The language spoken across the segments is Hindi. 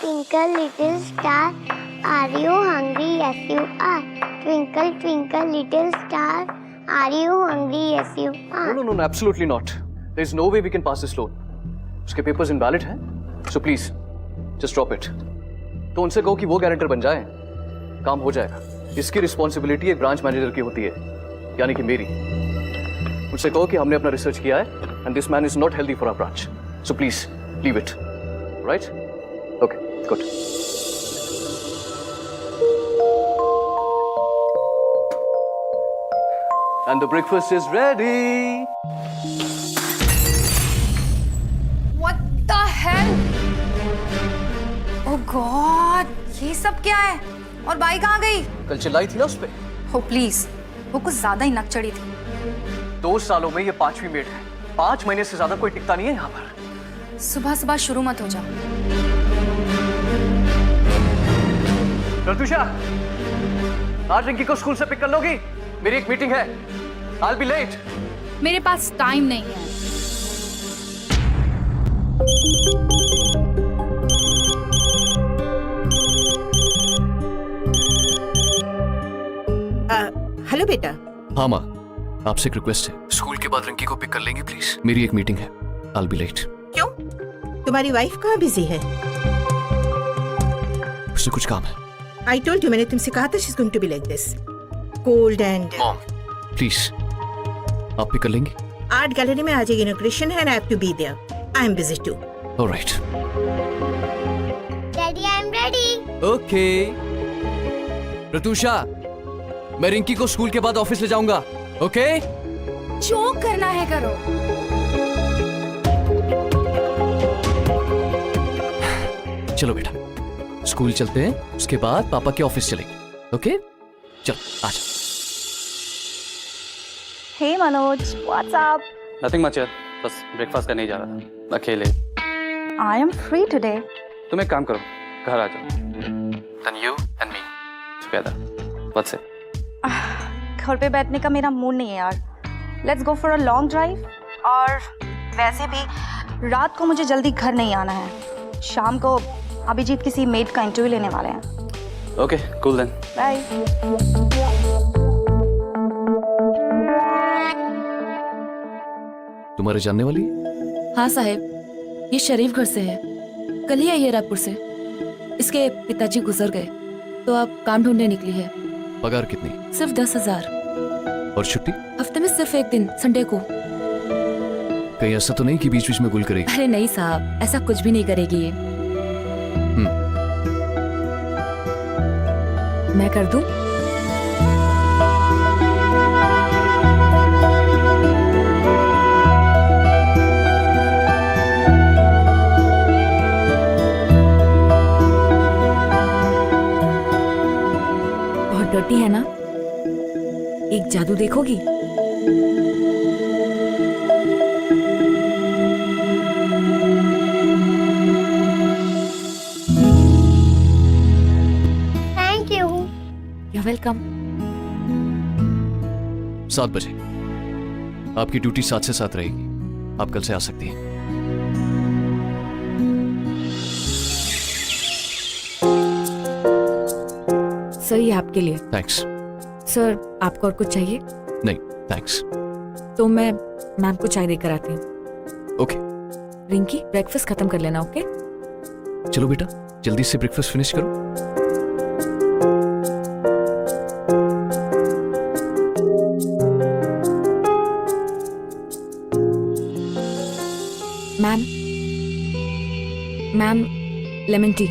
twinkle little star, are you hungry? Yes you are. Twinkle twinkle little star, are you hungry? Yes you are. No, absolutely not. There is no way we can pass this loan. उसके papers invalid हैं, so please just drop it. तो उनसे कहो कि वो गारंटर बन जाए, काम हो जाएगा. इसकी रिस्पॉन्सिबिलिटी एक ब्रांच मैनेजर की होती है, यानी कि मेरी. उनसे कहो कि हमने अपना रिसर्च किया है and this man is not healthy for our branch. So please leave it. Right? Okay, good. And the breakfast is ready. What the hell? Oh God, ये सब क्या है? और बाई कहाँ गई? कल चिल्लाई थी ना उस पे. Oh please, वो कुछ ज्यादा ही नक चढ़ी थी. 2 सालों में ये 5वीं मेट है. 5 महीने से ज्यादा कोई टिकता नहीं है यहाँ पर. सुबह सुबह शुरू मत हो जाओ. रतुषा, आज रिंकी को स्कूल से पिक कर लोगी? मेरी एक मीटिंग है. I'll be late. मेरे पास टाइम नहीं है. हेलो बेटा. हाँ माँ, आपसे एक रिक्वेस्ट है. स्कूल के बाद रिंकी को पिक कर लेंगे प्लीज? मेरी एक मीटिंग है. I'll be late. क्यों? तुम्हारी वाइफ कहाँ बिजी है? उससे कुछ काम है. I told you, मैंने तुमसे कहा था she's going to be like this. Cold and. Mom, please. आप पिक कर लेंगे? आर्ट गैलरी में आज इनॉग्रेशन है and I have to be there. I am busy too. All right. Daddy, I'm ready. Okay. रतुषा, मैं रिंकी को स्कूल के बाद ऑफिस ले जाऊंगा. Okay? जो करना है करो. चलो बेटा, स्कूल चलते हैं, उसके बाद पापा के ऑफिस चलेंगे. ओके? चलो, आजा. Hey Manoj, what's up? Nothing much यार, बस ब्रेकफास्ट करने ही जा रहा था अकेले. I am free today. तुम एक काम करो, घर आ जाओ. Then you and me together. What's it? घर पे बैठने का मेरा मूड नहीं है यार. Let's go for a long drive. और वैसे भी रात को मुझे जल्दी घर नहीं आना है. शाम को अभिजीत किसी मेड का इंटरव्यू लेने वाले हैं. Okay, cool then. बाय. तुम्हारे जानने वाली? हाँ साहब, ये शरीफ घर से है. कल ही आई है रायपुर से. इसके पिताजी गुजर गए, तो अब काम ढूंढने निकली है. पगार कितनी? सिर्फ 10,000. और छुट्टी? हफ्ते में सिर्फ एक दिन, संडे को. कहीं ऐसा तो नहीं कि बीच बीच में गुल करेगी? अरे नहीं साहब, ऐसा कुछ भी नहीं करेगी ये. मैं कर दूं? बहुत डर्टी है ना? एक जादू देखोगी? Thank you. You're welcome. 7 बजे. आपकी ड्यूटी 7 से 7 रहेगी. आप कल से आ सकती हैं. सर ये आपके लिए. थैंक्स. सर आपको और कुछ चाहिए? नहीं, थैंक्स. तो मैं मैम को चाय देकर आती हूँ. ओके. रिंकी, ब्रेकफास्ट खत्म कर लेना. ओके? चलो बेटा, जल्दी से ब्रेकफास्ट फिनिश करो. Ma'am, lemon tea.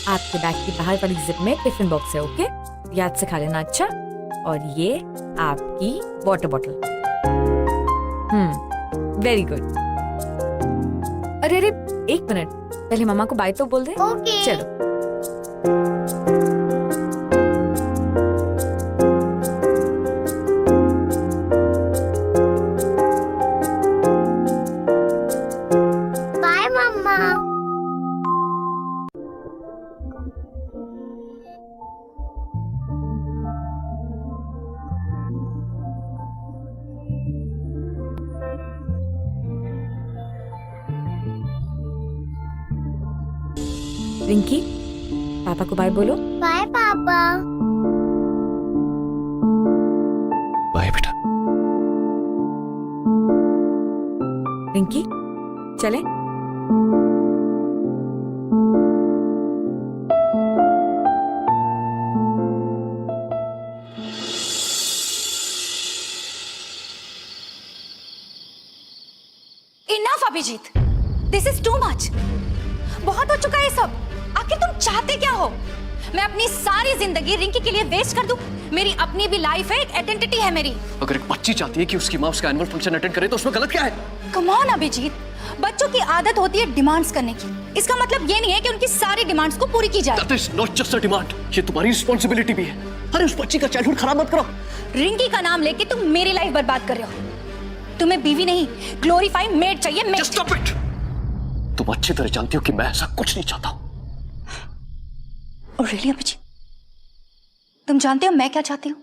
आपके बैग की बाहर वाली जिप में टिफिन बॉक्स है. ओके, याद से खा लेना. अच्छा, और ये आपकी वाटर बॉटल. Very good. अरे अरे एक मिनट, पहले मामा को बाय तो बोल दे. Okay. चलो. Bye, Mama. रिंकी, पापा को बाय बोलो। बाय पापा। बाय बेटा। रिंकी, चले? Enough Abhijit, this is too much. बहुत हो चुका है ये सब। आखिर तुम चाहते क्या हो? मैं अपनी सारी जिंदगी रिंकी के लिए वेस्ट कर दूं? मेरी अपनी भी लाइफ है, एक आइडेंटिटी है मेरी। अगर एक बच्ची चाहती है कि उसकी माँ उसका एनुअल फंक्शन अटेंड करे तो उसमें गलत क्या है? कम ऑन अभिजीत, बच्चों की आदत होती है डिमांड्स करने की। इसका मतलब ये नहीं है कि उनकी सारी डिमांड्स को पूरी की जाए। That is not just a demand, ये तुम्हारी रिस्पॉन्सिबिलिटी भी है। अरे उस बच्ची का चाइल्डहुड खराब मत करो। रिंकी का नाम लेके तुम मेरी लाइफ बर्बाद कर रहे हो। तुम्हें बीवी नहीं, ग्लोरीफाइड मेड चाहिए। मेड। Just stop it! तुम अच्छी तरह जानती हो कि मैं ऐसा कुछ नहीं चाहता हूँ। रियली अभिजीत, तुम जानते हो मैं क्या चाहती हूँ?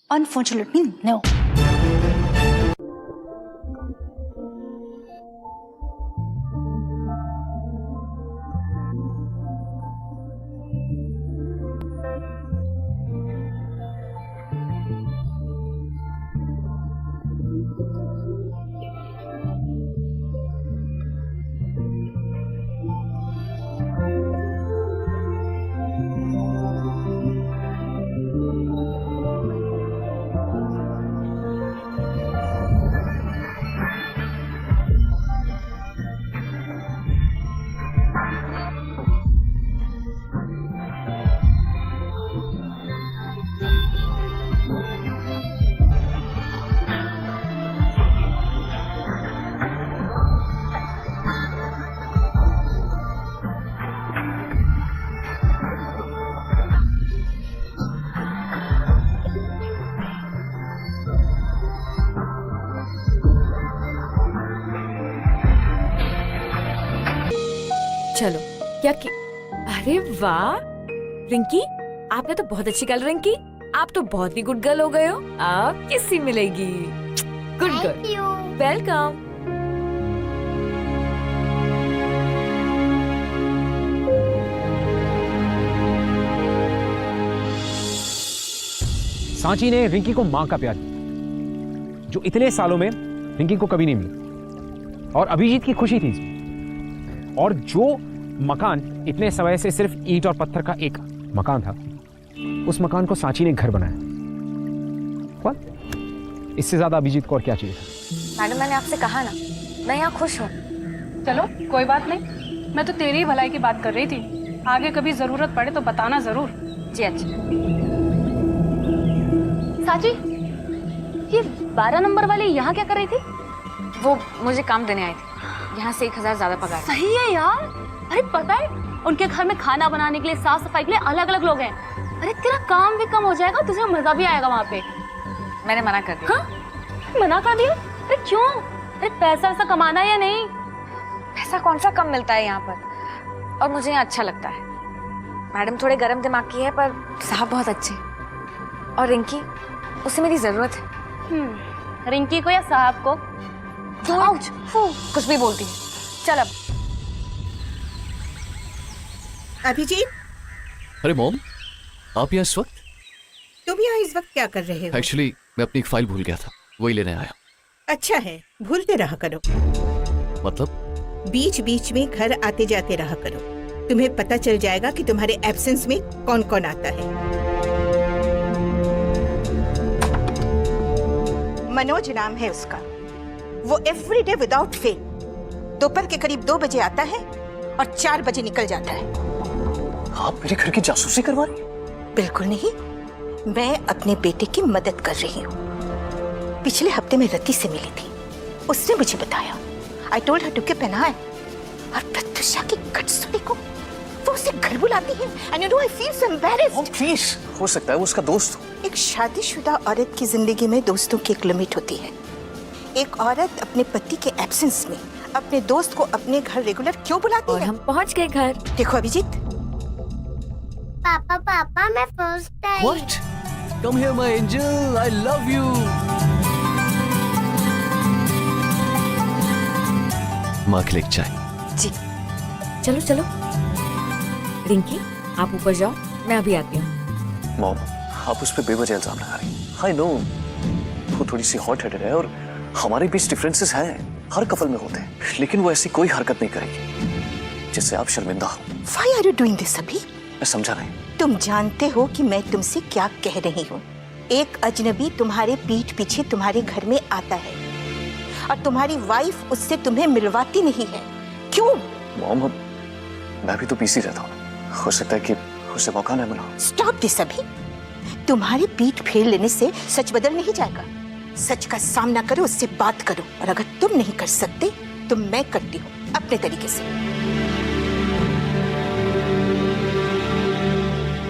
Unfortunately no. चलो क्या कि... अरे वाह रिंकी, आपने तो बहुत अच्छी कलरिंग की। आप तो बहुत ही गुड गर्ल हो गए हो। आप किससे मिलेगी? Good thank girl, you. Welcome. Sanchi ने रिंकी को मां का प्यार दिया, जो इतने सालों में रिंकी को कभी नहीं मिला। और अभिजीत की खुशी थी इसमें। और जो मकान इतने समय से सिर्फ ईंट और पत्थर का एक मकान था, उस मकान को सांची ने घर बनाया। इससे ज्यादा अभिजीत को और क्या चाहिए था? मैडम, मैंने आपसे कहा ना, मैं यहाँ खुश हूँ। चलो कोई बात नहीं, मैं तो तेरी ही भलाई की बात कर रही थी। आगे कभी जरूरत पड़े तो बताना जरूर। जी अच्छा। साची, ये 12 नंबर वाली यहाँ क्या कर रही थी? वो मुझे काम देने आई थी। यहाँ से 1000 ज्यादा पगार। सही है यार। अरे पता है, उनके घर में खाना बनाने के लिए, साफ सफाई के लिए अलग अलग लोग हैं। अरे तेरा काम भी कम हो जाएगा, तुझे मजा भी आएगा वहाँ पे। मैंने मना कर दिया। हाँ? मना कर दिया? अरे क्यों? अरे पैसा वैसा कमाना है या नहीं? पैसा कौन सा कम मिलता है यहाँ पर, और मुझे यहाँ अच्छा लगता है। मैडम थोड़े गर्म दिमाग की है, पर साहब बहुत अच्छे। और रिंकी, उसे मेरी जरूरत है। रिंकी को या साहब को? कुछ भी बोलती है। चल अब। अभिजीत, अरे मॉम, आप यहाँ इस वक्त? तुम यहाँ इस वक्त क्या कर रहे हो? एक्चुअली मैं अपनी एक फाइल भूल गया था, वही लेने आया। अच्छा है, भूलते रहा करो। मतलब? बीच बीच में घर आते जाते रहा करो। तुम्हें पता चल जाएगा कि तुम्हारे एब्सेंस में कौन कौन आता है। मनोज नाम है उसका। वो एवरीडे विदाउट फेल दोपहर के करीब 2 बजे आता है और 4 बजे निकल जाता है। आप मेरे घर की जासूसी करवा रही हैं? बिल्कुल नहीं, मैं अपने बेटे की मदद कर रही हूँ। पिछले हफ्ते में रति से मिली थी, उसने मुझे बताया। आई टोल्ड हर टू के पहनाए। और प्रत्युषा की गट्स को वो उसे घर बुलाती है। And you know I feel so embarrassed. Please, हो सकता है वो उसका दोस्त हो। एक शादीशुदा औरत की जिंदगी में दोस्तों की एक लिमिट होती है। एक औरत अपने पति के एब्सेंस में अपने दोस्त को अपने घर रेगुलर क्यों बुलाती और है? हम पहुंच गए घर। देखो अभिजीत, पापा पापा मैं first I. What? Come here, my angel. I love you. माँ के लिए चाय। जी। चलो चलो। रिंकी आप ऊपर जाओ, मैं अभी आती हूँ। मॉम, आप उस पर बेवजह इल्जाम लगा रही हैं। आई नो वो थोड़ी सी हॉट हेडेड है और हमारे बीच डिफरेंसेस हैं, हर कपल में होते हैं, लेकिन वो ऐसी कोई हरकत नहीं करेगी जिससे आप शर्मिंदा हो। Why are you doing this अभी? मैं समझा नहीं। तुम जानते हो कि मैं तुमसे क्या कह रही हूँ। एक अजनबी तुम्हारे पीठ पीछे तुम्हारे घर में आता है और तुम्हारी वाइफ उससे तुम्हें मिलवाती नहीं है। क्यों? मॉम, मैं भी तो पीसी रहता हूँ, हो सकता है कि उसे मौका न मिला। स्टॉप दिस अभी। तुम्हारी पीठ फेर लेने से सच बदल नहीं जाएगा। सच का सामना करो, उससे बात करो, और अगर तुम नहीं कर सकते तो मैं करती हूँ अपने तरीके से।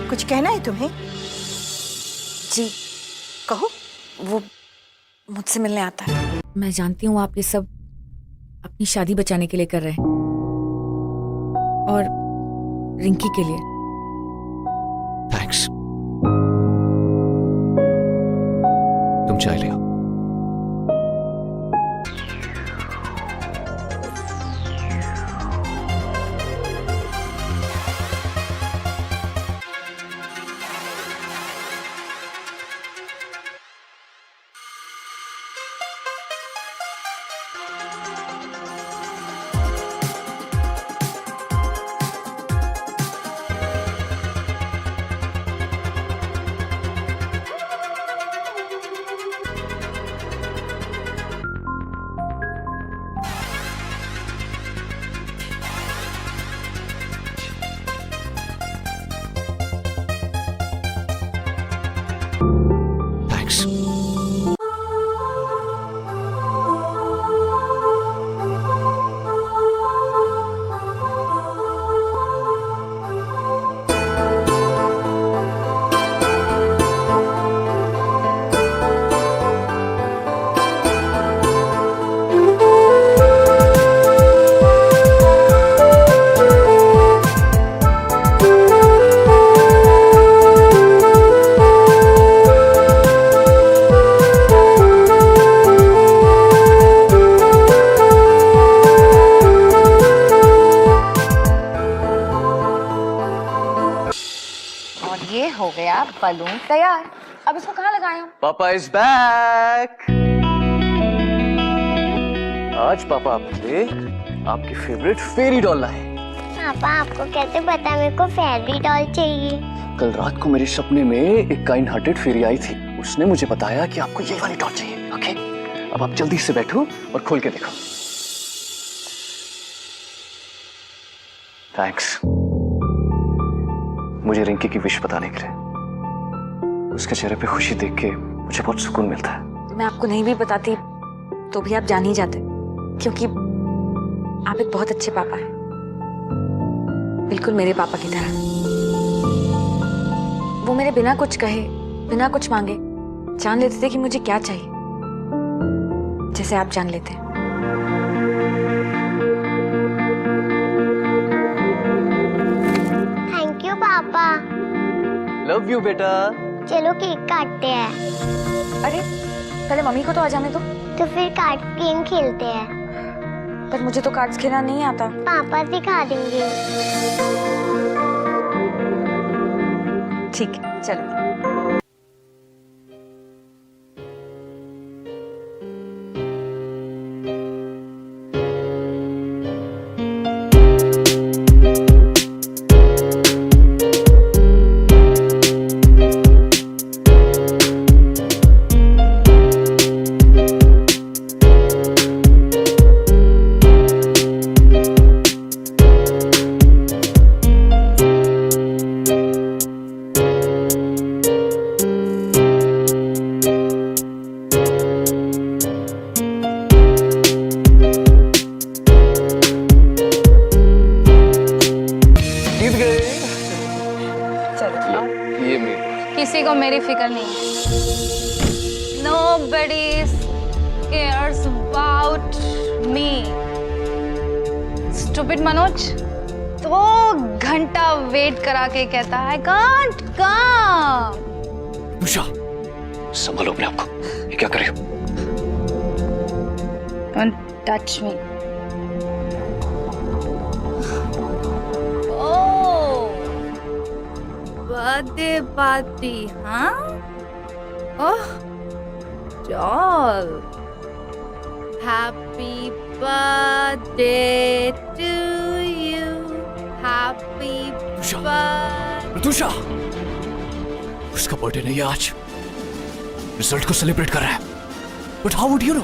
कुछ कहना है तुम्हें? जी कहो। वो मुझसे मिलने आता है। मैं जानती हूँ आप ये सब अपनी शादी बचाने के लिए कर रहे हैं और रिंकी के लिए। थैंक्स। तुम चाय ले आओ। थैंक्स। ये हो गया बलून तैयार। अब इसको कहाँ लगाएं हम? पापा इज बैक। आज पापा आपके लिए आपकी फेवरेट फेरी डॉल लाए। पापा आपको कैसे पता मेरे को फेरी डॉल चाहिए? कल रात को मेरे सपने में एक काइंड हार्टेड फेरी आई थी, उसने मुझे बताया कि आपको ये वाली डॉल चाहिए। ओके, अब आप जल्दी से बैठो और खोल के देखो। थैंक्स मुझे रिंकी की विश बताने के लिए। उसके चेहरे पे खुशी देख के मुझे बहुत सुकून मिलता है। मैं आपको नहीं भी बताती तो भी आप जान ही जाते, क्योंकि आप एक बहुत अच्छे पापा हैं, बिल्कुल मेरे पापा की तरह। वो मेरे बिना कुछ कहे, बिना कुछ मांगे जान लेते थे कि मुझे क्या चाहिए, जैसे आप जान लेते हैं। थैंक यू पापा। लव यू बेटा। चलो केक काटते हैं। अरे पहले मम्मी को तो आ जाने दो। तो फिर कार्ड गेम खेलते हैं। पर मुझे तो कार्ड्स खेलना नहीं आता। पापा सिखा देंगे। ठीक है चलो। किसी को मेरी फिक्र नहीं है। Nobody cares about me. Stupid Manoj 2 घंटा वेट करा के कहता है I can't come. उषा, संभालो अपने आप को। ये क्या कर रही हो? Don't touch me. Oh. Birthday party, हाँ? ओह, चल। Happy birthday to you, happy birthday. Pratusha, उसका बर्थडे नहीं है आज, रिजल्ट को सेलिब्रेट कर रहा है। But how would you know?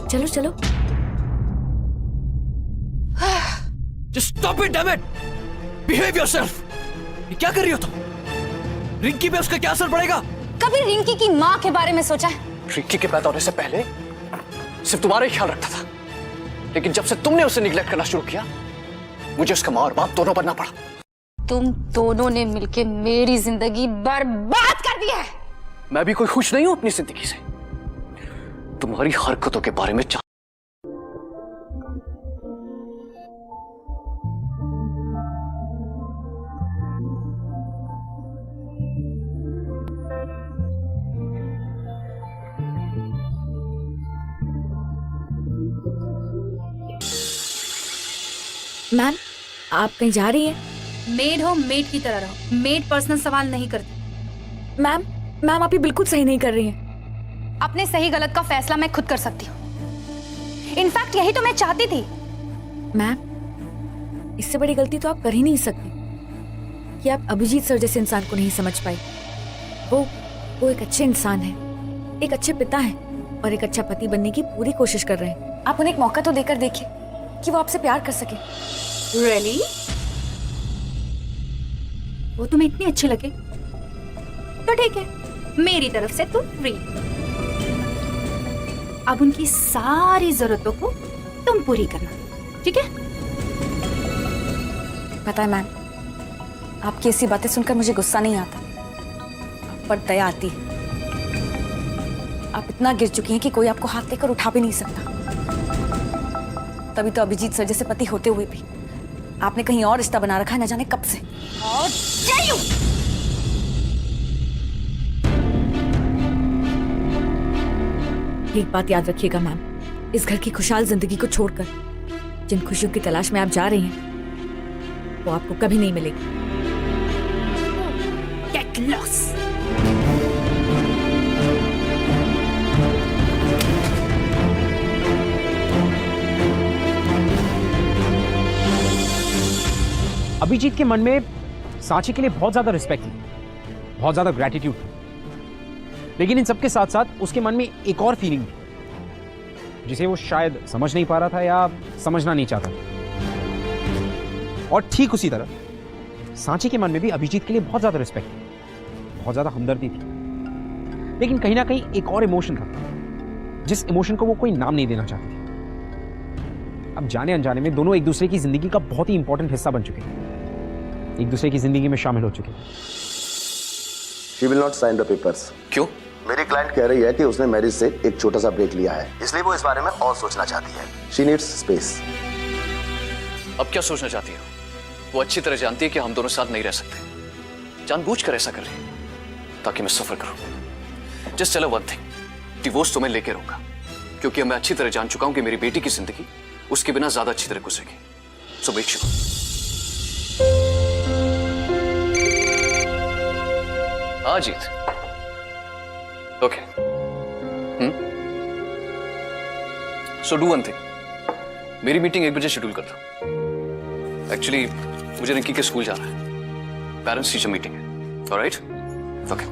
चलो चलो। Just stop it, damn it! Behave yourself! ये क्या कर रही हो तुम? रिंकी पे उसका क्या असर पड़ेगा? कभी रिंकी की माँ के बारे में सोचा है? रिंकी के पैदा होने से पहले सिर्फ तुम्हारा ही ख्याल रखता था, लेकिन जब से तुमने उसे निग्लेक्ट करना शुरू किया, मुझे उसका माँ और बाप दोनों बनना पड़ा। तुम दोनों ने मिलके मेरी जिंदगी बर्बाद कर दी है। मैं भी कोई खुश नहीं हूं अपनी जिंदगी से। तुम्हारी हरकतों के बारे में मैम, आप कहीं जा रही हैं? मेड हो, मेड की तरह रहो। मेड पर्सनल सवाल नहीं करती। मैम, मैम आप ये बिल्कुल सही नहीं कर रही हैं। अपने सही गलत का फैसला मैं खुद कर सकती हूँ। इनफैक्ट यही तो मैं चाहती थी। मैम, इससे बड़ी गलती तो आप कर ही नहीं सकती कि आप अभिजीत सर जैसे इंसान को नहीं समझ पाई। वो एक अच्छे इंसान है, एक अच्छे पिता हैं और एक अच्छा पति बनने की पूरी कोशिश कर रहे हैं। आप उन्हें एक मौका तो देकर देखिए कि वो आपसे प्यार कर सके। Really? वो तुम्हें इतनी अच्छी लगे तो ठीक है, मेरी तरफ से तुम फ्री। अब उनकी सारी जरूरतों को तुम पूरी करना, ठीक है? पता है मैम, आपकी ऐसी बातें सुनकर मुझे गुस्सा नहीं आता, पर दया आती है। आप इतना गिर चुकी हैं कि कोई आपको हाथ लेकर उठा भी नहीं सकता। तभी तो अभिजीत सर जैसे पति होते हुए भी आपने कहीं और रिश्ता बना रखा है, न जाने कब से। एक बात याद रखिएगा मैम, इस घर की खुशहाल जिंदगी को छोड़कर जिन खुशियों की तलाश में आप जा रही हैं, वो आपको कभी नहीं मिलेगी। Get lost. अभिजीत के मन में सांची के लिए बहुत ज्यादा रिस्पेक्ट थी, बहुत ज्यादा ग्रेटिट्यूड थी, लेकिन इन सबके साथ साथ उसके मन में एक और फीलिंग थी जिसे वो शायद समझ नहीं पा रहा था या समझना नहीं चाहता था। और ठीक उसी तरह सांची के मन में भी अभिजीत के लिए बहुत ज्यादा रिस्पेक्ट थी, बहुत ज्यादा हमदर्दी थी, लेकिन कहीं ना कहीं एक और इमोशन था जिस इमोशन को वो कोई नाम नहीं देना चाहती थी। अब जाने अनजाने में दोनों एक दूसरे की जिंदगी का बहुत ही इंपॉर्टेंट हिस्सा बन चुके हैं, एक दूसरे की जिंदगी में शामिल हो चुके हैं। She will not sign the papers. क्यों? मेरी क्लाइंट कह रही है कि उसने मैरिज से एक छोटा सा ब्रेक लिया है, इसलिए वो इस बारे में और सोचना चाहती है। She needs space. अब क्या सोचना चाहती हो? वो अच्छी तरह जानती है कि हम दोनों साथ नहीं रह सकते, जानबूझकर ऐसा कर रही है ताकि मैं सफर करूं। Just tell her one thing, divorce तो मैं लेके रहूंगा, क्योंकि मैं अच्छी तरह जान चुका हूं कि मेरी बेटी की जिंदगी उसके बिना ज्यादा अच्छी तरह गुजरेगी। So make sure. Ajit, okay. So do one thing, मेरी मीटिंग 1 बजे शेड्यूल कर दो। एक्चुअली मुझे रिंकी के स्कूल जाना है, पेरेंट्स टीचर मीटिंग है। ऑलराइट? ओके।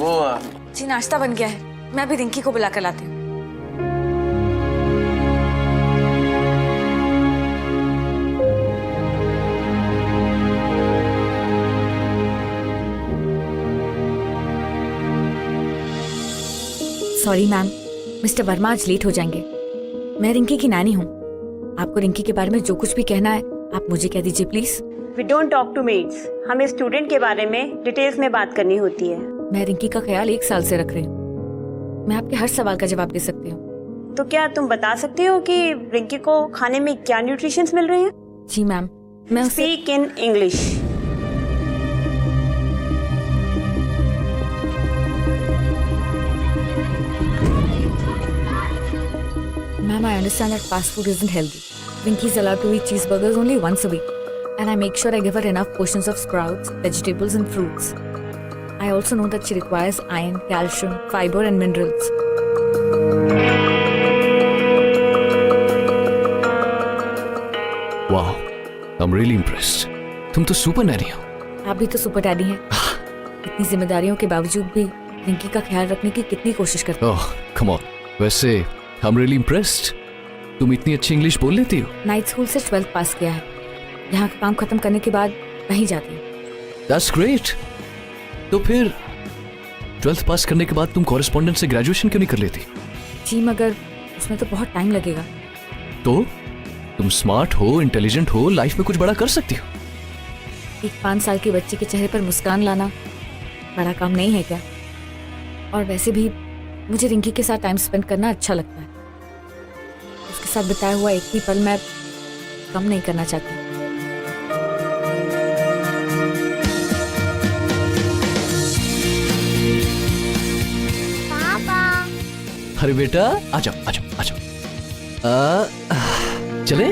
वो जी नाश्ता बन गया है, मैं अभी रिंकी को बुला कर लाती हूँ। सॉरी मैम, मिस्टर वर्मा आज लेट हो जाएंगे। मैं रिंकी की नानी हूँ, आपको रिंकी के बारे में जो कुछ भी कहना है आप मुझे कह दीजिए please. We don't talk to maids. हमें स्टूडेंट के बारे में डिटेल्स में बात करनी होती है। मैं रिंकी का ख्याल 1 साल से रख रही हूँ, मैं आपके हर सवाल का जवाब दे सकती हूँ। तो क्या तुम बता सकते हो कि रिंकी को खाने में क्या न्यूट्रिशंस मिल रहे हैं? जी मैम, मैं speak in English. Ma'am, I understand that fast food isn't healthy. Rinky's allowed to eat cheeseburgers only once a week, and I make sure I give her enough portions of sprouts, vegetables, and fruits. I also know that she requires iron, calcium, fiber, and minerals. वाह, I'm really impressed. तुम तो सुपर नैनी हो। आप भी तो सुपर डैडी हैं। इतनी जिम्मेदारियों के बावजूद भी रिंकी का ख्याल रखने की कितनी कोशिश करते हैं। ओह, come on. वैसे I'm really impressed. तुम इतनी अच्छी इंग्लिश बोल लेती हो। नाइट स्कूल से 12th पास किया है। यहाँ का काम खत्म करने के बाद वहीं जाती हूँ। That's great. तो फिर 12th पास करने के बाद तुम कॉरेस्पॉन्डेंट से ग्रेजुएशन क्यों नहीं कर लेती? जी मगर उसमें तो बहुत टाइम लगेगा। तो तुम स्मार्ट हो, इंटेलिजेंट हो, लाइफ में कुछ बड़ा कर सकती हो। एक 5 साल की बच्ची के चेहरे पर मुस्कान लाना बड़ा काम नहीं है क्या? और वैसे भी मुझे रिंकी के साथ टाइम स्पेंड करना अच्छा लगता है। उसके साथ बिताया हुआ एक भी पल मैं कम नहीं करना चाहती। पापा। अरे बेटा, आ जाओ, आ जाओ, आ जाओ। चले?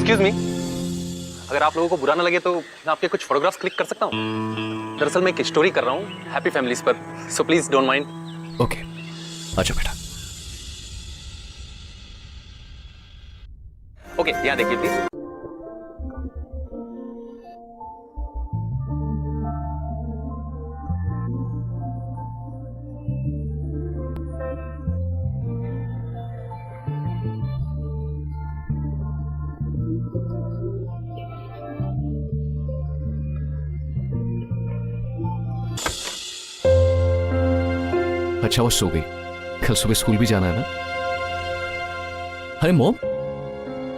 एक्सक्यूज मी, अगर आप लोगों को बुरा ना लगे तो मैं आपके कुछ फोटोग्राफ्स क्लिक कर सकता हूँ? दरअसल मैं एक स्टोरी कर रहा हूँ हैप्पी फैमिलीज पर, so please don't mind. Okay, अच्छा बेटा। ओके, यहाँ देखिए प्लीज। अच्छा वो सो गई, कल सुबह स्कूल भी जाना है ना। अरे मॉम,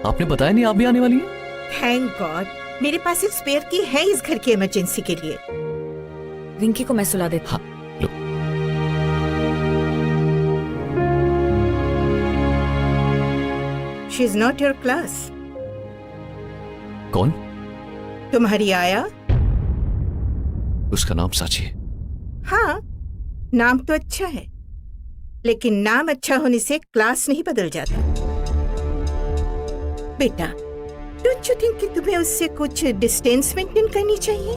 आपने बताया नहीं आप भी आने वाली हैं? थैंक गॉड, मेरे पास एक स्पेयर की है इस घर की इमरजेंसी के लिए। रिंकी को मैं सुला देती हूँ। हाँ, लो। She is not your class. कौन? तुम्हारी आया? उसका नाम साची है। हाँ, नाम तो अच्छा है, लेकिन नाम अच्छा होने से क्लास नहीं बदल जाता। बेटा, डोंट यू थिंक कि तुम्हें उससे कुछ डिस्टेंस मेंटेन करनी चाहिए?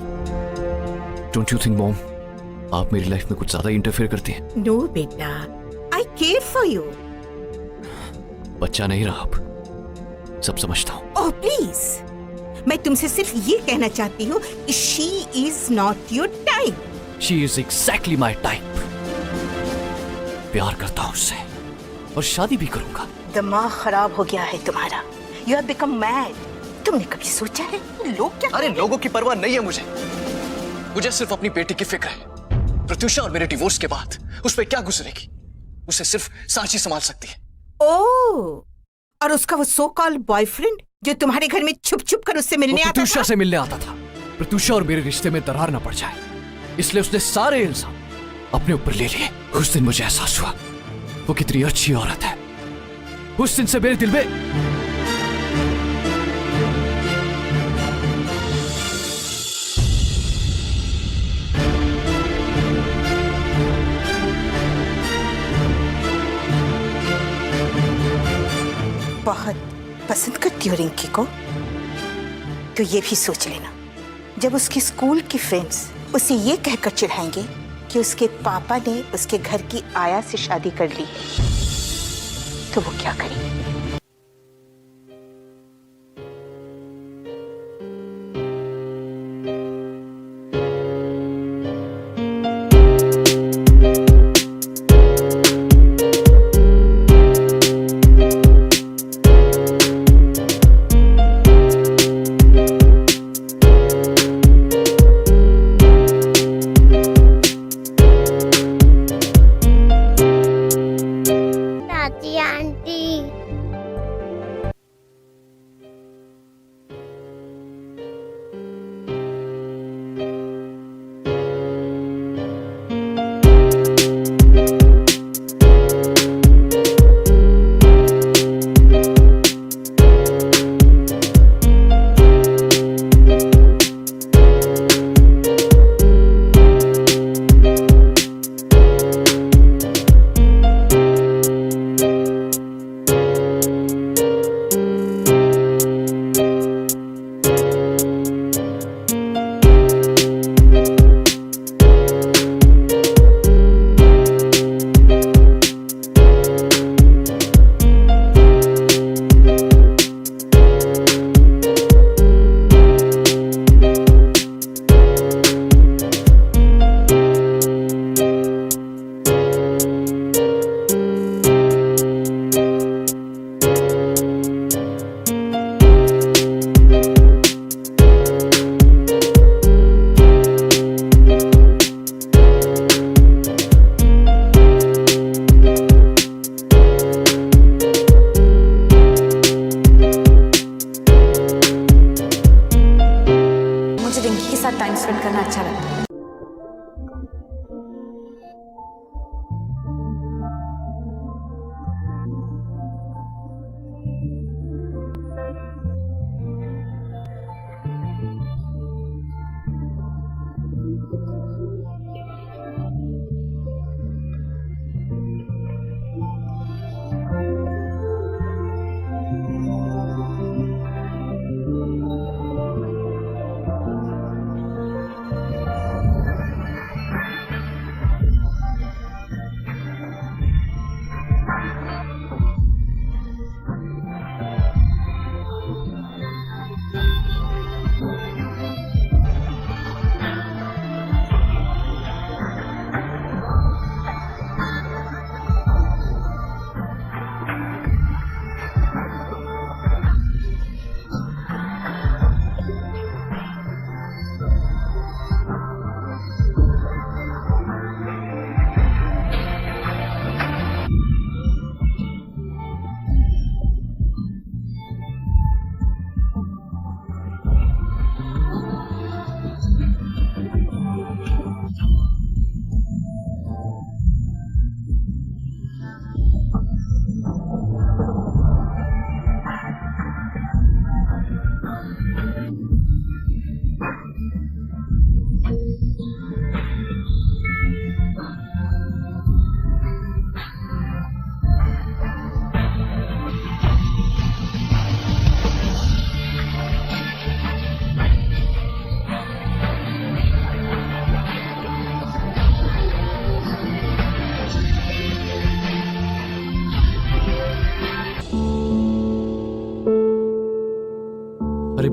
डोंट यू थिंक मॉम, आप मेरी लाइफ में कुछ ज्यादा इंटरफेयर करती हैं? नो बेटा, आई केयर फॉर यू। बच्चा नहीं रहा अब, सब समझता हूँ। ओह प्लीज, मैं तुमसे सिर्फ ये कहना चाहती हूँ कि she is not your type. She is exactly my type. प्यार करता हूँ उससे और शादी भी करूंगा। दिमाग खराब हो गया है तुम्हारा। You have become mad. तुमने कभी सोचा है लोग क्या? अरे लोगों की परवाह नहीं है मुझे सिर्फ अपनी बेटी की फिक्र है। प्रत्युषा और मेरे डिवोर्स के बाद उस पर क्या गुजरेगी, उसे सिर्फ सांची संभाल सकती है। ओह, और उसका वो सो कॉल्ड बॉयफ्रेंड जो तुम्हारे घर में छुप छुप कर उससे मिलने आता था? प्रत्युषा से मिलने आता था। प्रत्युषा और मेरे रिश्ते में दरार न पड़ जाए, इसलिए उसने सारे इल्जाम अपने ऊपर ले लिए। उस दिन मुझे एहसास हुआ वो कितनी अच्छी औरत है। उस दिन से मेरे दिल में बहुत पसंद करती हो रिंकी को, तो ये भी सोच लेना, जब उसके स्कूल के फ्रेंड्स उसे ये कहकर चिढ़ाएंगे कि उसके पापा ने उसके घर की आया से शादी कर ली है, तो वो क्या करेगी?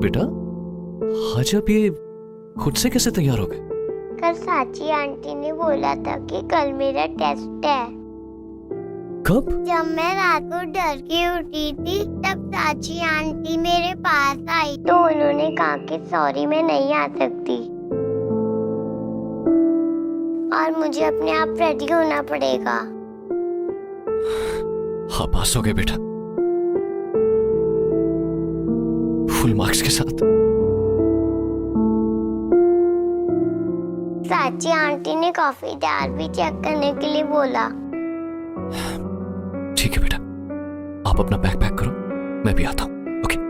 बेटा? आज आप ये खुद से कैसे तैयार हो गए? कल साची आंटी ने बोला था कि कल मेरा टेस्ट है। कब? जब मैं रात को डर के उठी थी तब साची आंटी मेरे पास आई तो उन्होंने कहा कि सॉरी मैं नहीं आ सकती और मुझे अपने आप रेडी होना पड़ेगा। हाँ, पास हो गए बेटा, फुल मार्क्स के साथ। साची आंटी ने कॉफी जार भी चेक करने के लिए बोला। ठीक है बेटा, आप अपना बैग पैक करो, मैं भी आता हूँ। ओके।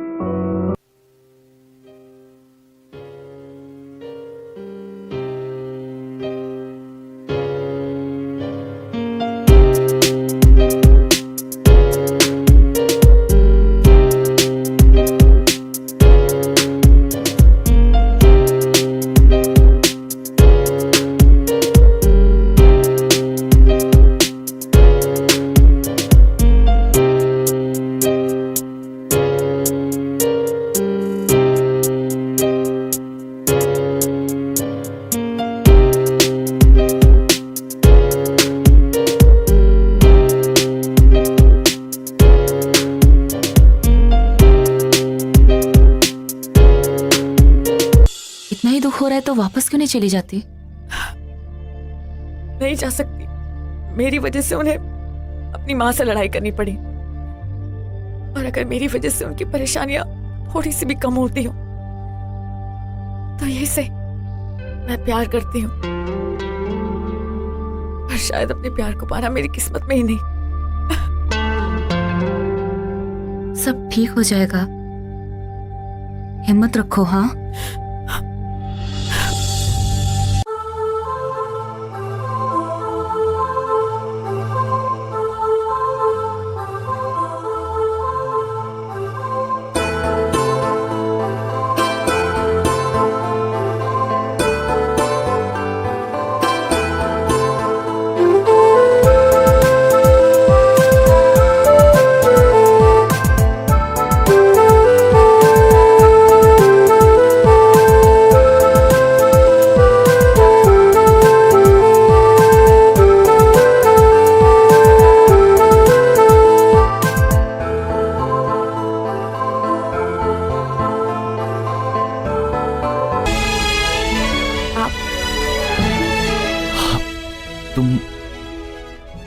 इतना ही दुख हो रहा है तो वापस क्यों नहीं चली जाती? नहीं जा सकती। मेरी वजह से उन्हें अपनी माँ से लड़ाई करनी पड़ी और अगर मेरी वजह से उनकी परेशानियां थोड़ी सी भी कम होती हो तो यही सही, मैं प्यार करती हूँ पर शायद अपने प्यार को पाना मेरी किस्मत में ही नहीं। सब ठीक हो जाएगा, हिम्मत रखो। हाँ, तुम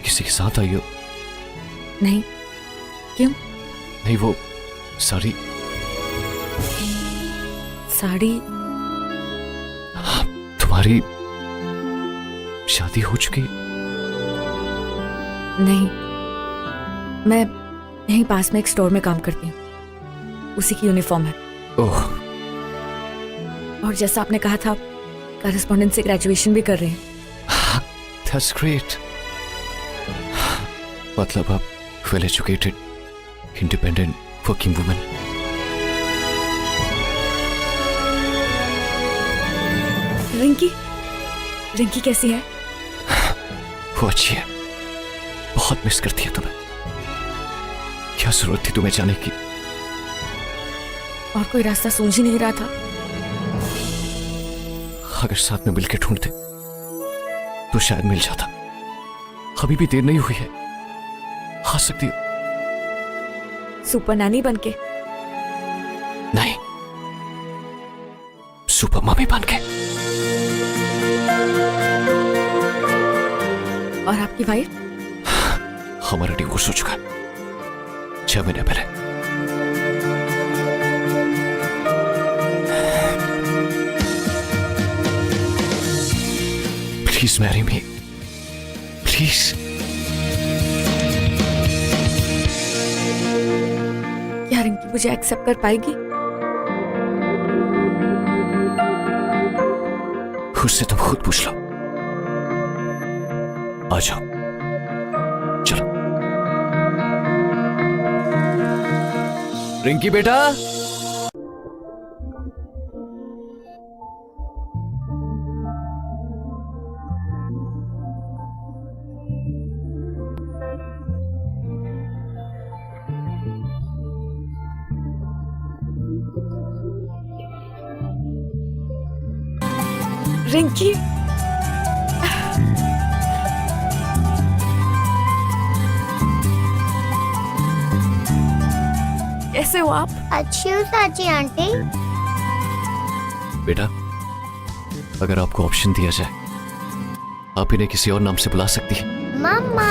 किसी के साथ आई हो? नहीं। क्यों? नहीं, वो साड़ी। साड़ी? तुम्हारी शादी हो चुकी? नहीं, मैं यहीं पास में एक स्टोर में काम करती हूँ, उसी की यूनिफॉर्म है। ओह। और जैसा आपने कहा था, कॉरेस्पॉन्डेंस से ग्रेजुएशन भी कर रहे हैं। That's great. मतलब आप well educated, independent working woman. Rinki, Rinki कैसी है? वो अच्छी है, बहुत मिस करती है तुम्हें। क्या जरूरत थी तुम्हें जाने की? और कोई रास्ता सूझ ही नहीं रहा था। अगर साथ में मिलकर ढूंढते तो शायद मिल जाता। अभी भी देर नहीं हुई है, आ सकती हो। सुपर नैनी बनके? नहीं, सुपर मम्मी बनके। और आपकी वाइफ? हमारा डिवोर्स हो चुका है 6 महीने पहले। Please marry me. Please. क्या रिंकी मुझे एक्सेप्ट कर पाएगी? उससे तुम खुद पूछ लो। आ जाओ, चलो। रिंकी बेटा। रिंकी, कैसे हो आप? अच्छी हूँ चाची आंटी। बेटा, अगर आपको ऑप्शन दिया जाए, आप इन्हें किसी और नाम से बुला सकती हैं। मम्मा।